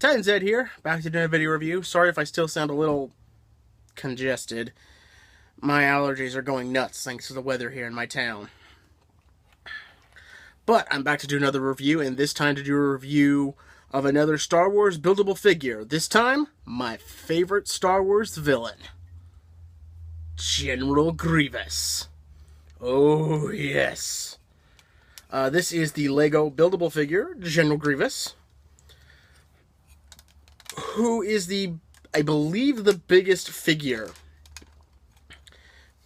Titan Zed here, back to doing a video review. Sorry if I still sound a little congested. My allergies are going nuts thanks to the weather here in my town. But I'm back to do another review, and this time to do a review of another Star Wars buildable figure. This time, my favorite Star Wars villain, General Grievous. Oh, yes. This is the Lego buildable figure, General Grievous, who is I believe, the biggest figure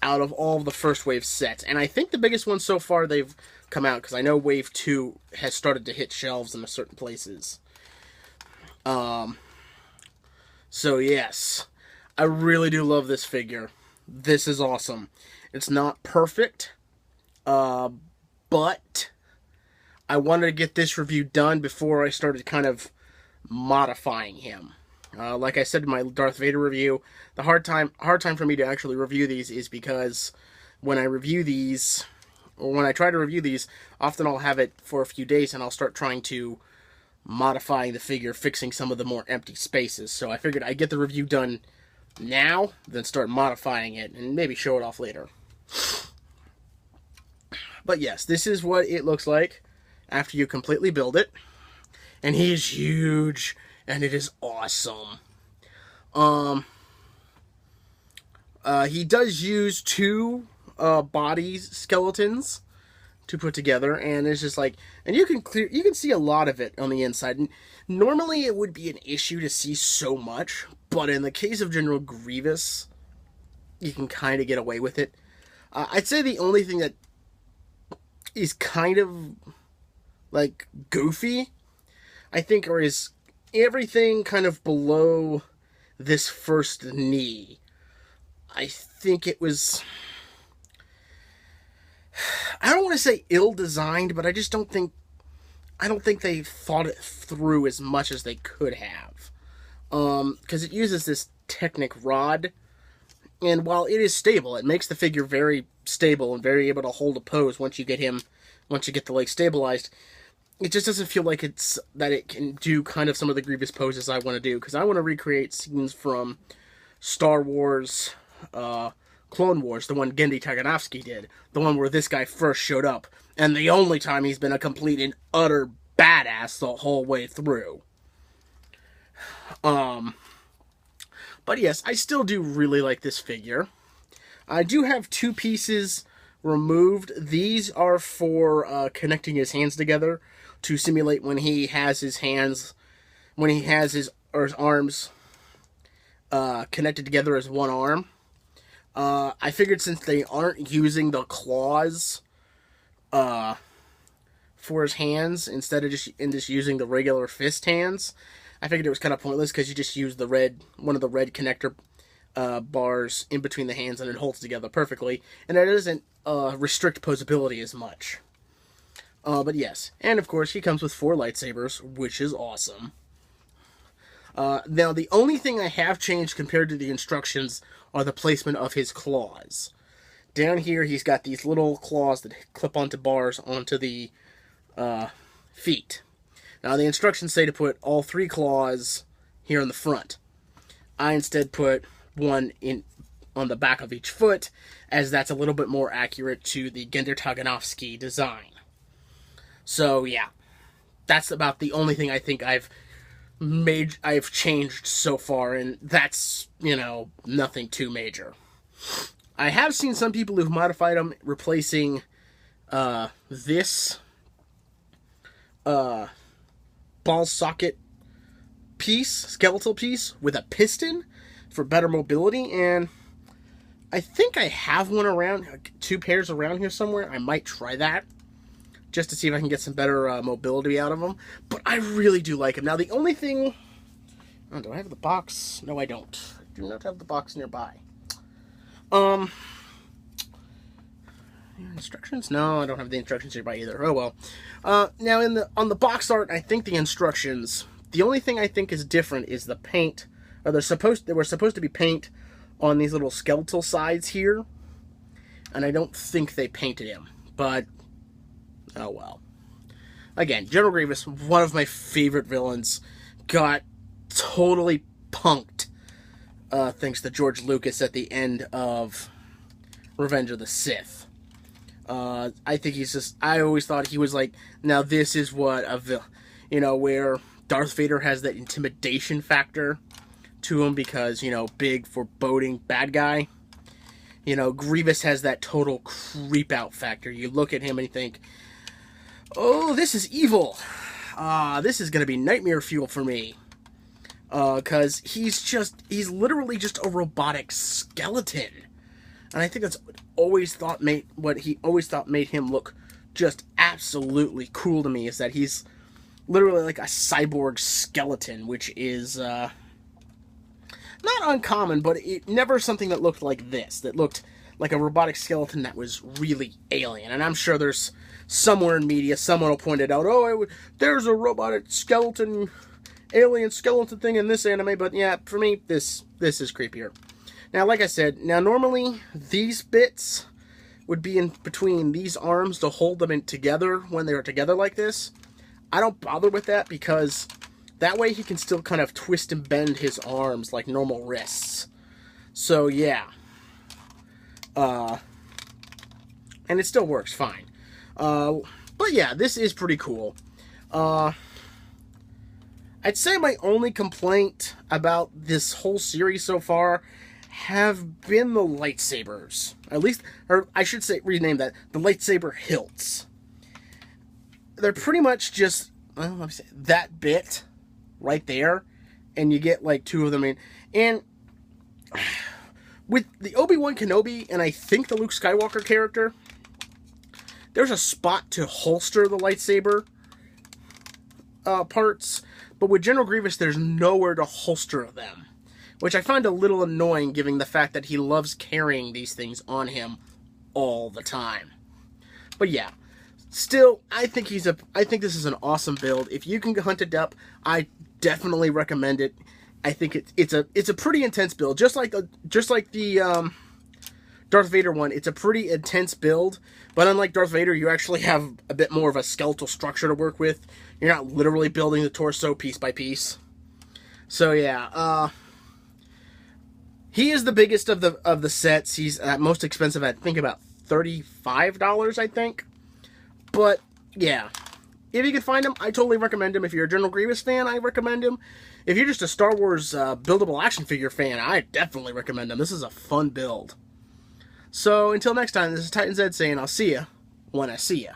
out of all of the first wave sets. And I think the biggest one so far they've come out, because I know wave 2 has started to hit shelves in certain places. So yes, I really do love this figure. This is awesome. It's not perfect, but I wanted to get this review done before I started kind of modifying him. Like I said in my Darth Vader review, the hard time for me to actually review these is because when I review these, or when I try to review these, often I'll have it for a few days and I'll start trying to modify the figure, fixing some of the more empty spaces. So I figured I'd get the review done now, then start modifying it, and maybe show it off later. But yes, this is what it looks like after you completely build it. And he is huge, and it is awesome. He does use two body skeletons to put together, and it's just like, and you can see a lot of it on the inside. And normally it would be an issue to see so much, but in the case of General Grievous, you can kind of get away with it. I'd say the only thing that is kind of like goofy, I think, or is everything kind of below this first knee. I think it was, I don't want to say ill-designed, but I just don't think they thought it through as much as they could have. Because it uses this Technic rod, and while it is stable, it makes the figure very stable and very able to hold a pose once you get the leg stabilized. It just doesn't feel like it can do kind of some of the Grievous poses I want to do, because I want to recreate scenes from Star Wars, Clone Wars, the one Genndy Tartakovsky did, the one where this guy first showed up, and the only time he's been a complete and utter badass the whole way through. But yes, I still do really like this figure. I do have two pieces removed. These are for connecting his hands together to simulate when he has his arms connected together as one arm. I figured since they aren't using the claws for his hands, instead of just using the regular fist hands, I figured it was kind of pointless, because you just use one of the red connector bars in between the hands, and it holds together perfectly, and it doesn't restrict posability as much. But yes, and of course he comes with 4 lightsabers, which is awesome. Now, the only thing I have changed compared to the instructions are the placement of his claws. Down here, he's got these little claws that clip onto bars onto the feet. Now, the instructions say to put all 3 claws here in the front. I instead put one on the back of each foot, as that's a little bit more accurate to the Genndy Tartakovsky design. So, yeah, that's about the only thing I think I've changed so far, and that's, nothing too major. I have seen some people who've modified them, replacing this ball socket skeletal piece, with a piston for better mobility, and I think I have one around, 2 pairs around here somewhere. I might try that, just to see if I can get some better mobility out of them. But I really do like them. Now, the only thing... Oh, do I have the box? No, I don't. I do not have the box nearby. Instructions? No, I don't have the instructions nearby either. Oh, well. Now, on the box art, I think the instructions... The only thing I think is different is the paint. There were supposed to be paint on these little skeletal sides here, and I don't think they painted him. But, oh well. Again, General Grievous, one of my favorite villains, got totally punked, thanks to George Lucas at the end of Revenge of the Sith. I think he's just, I always thought he was like, now this is what where Darth Vader has that intimidation factor to him because, big, foreboding bad guy. Grievous has that total creep out factor. You look at him and you think, oh, this is evil. This is going to be nightmare fuel for me. Because he's literally just a robotic skeleton. And I think that's what he always thought made him look just absolutely cool to me, is that he's literally like a cyborg skeleton, which is not uncommon, but it never something that looked like this, that looked like a robotic skeleton that was really alien. And I'm sure there's somewhere in media someone will point it out, there's a robotic skeleton, alien skeleton thing in this anime, but yeah, for me, this is creepier. Now, like I said, normally these bits would be in between these arms to hold them together when they're together like this. I don't bother with that because that way he can still kind of twist and bend his arms like normal wrists. So, yeah. And it still works fine. But yeah, this is pretty cool. I'd say my only complaint about this whole series so far have been the lightsabers. At least, or I should say, rename that, the lightsaber hilts. They're pretty much just, let me say, that bit right there, and you get like two of them in. And with the Obi-Wan Kenobi, and I think the Luke Skywalker character, there's a spot to holster the lightsaber parts, but with General Grievous, there's nowhere to holster them, which I find a little annoying given the fact that he loves carrying these things on him all the time. But yeah, still, I think this is an awesome build. If you can hunt it up, I definitely recommend it. I think it's a pretty intense build, just like the Darth Vader one. It's a pretty intense build, but unlike Darth Vader, you actually have a bit more of a skeletal structure to work with. You're not literally building the torso piece by piece. So yeah, he is the biggest of the sets. He's most expensive at, I think, about $35, I think. But yeah, if you can find him, I totally recommend him. If you're a General Grievous fan, I recommend him. If you're just a Star Wars buildable action figure fan, I definitely recommend him. This is a fun build. So until next time, this is Titan Zed saying I'll see ya when I see ya.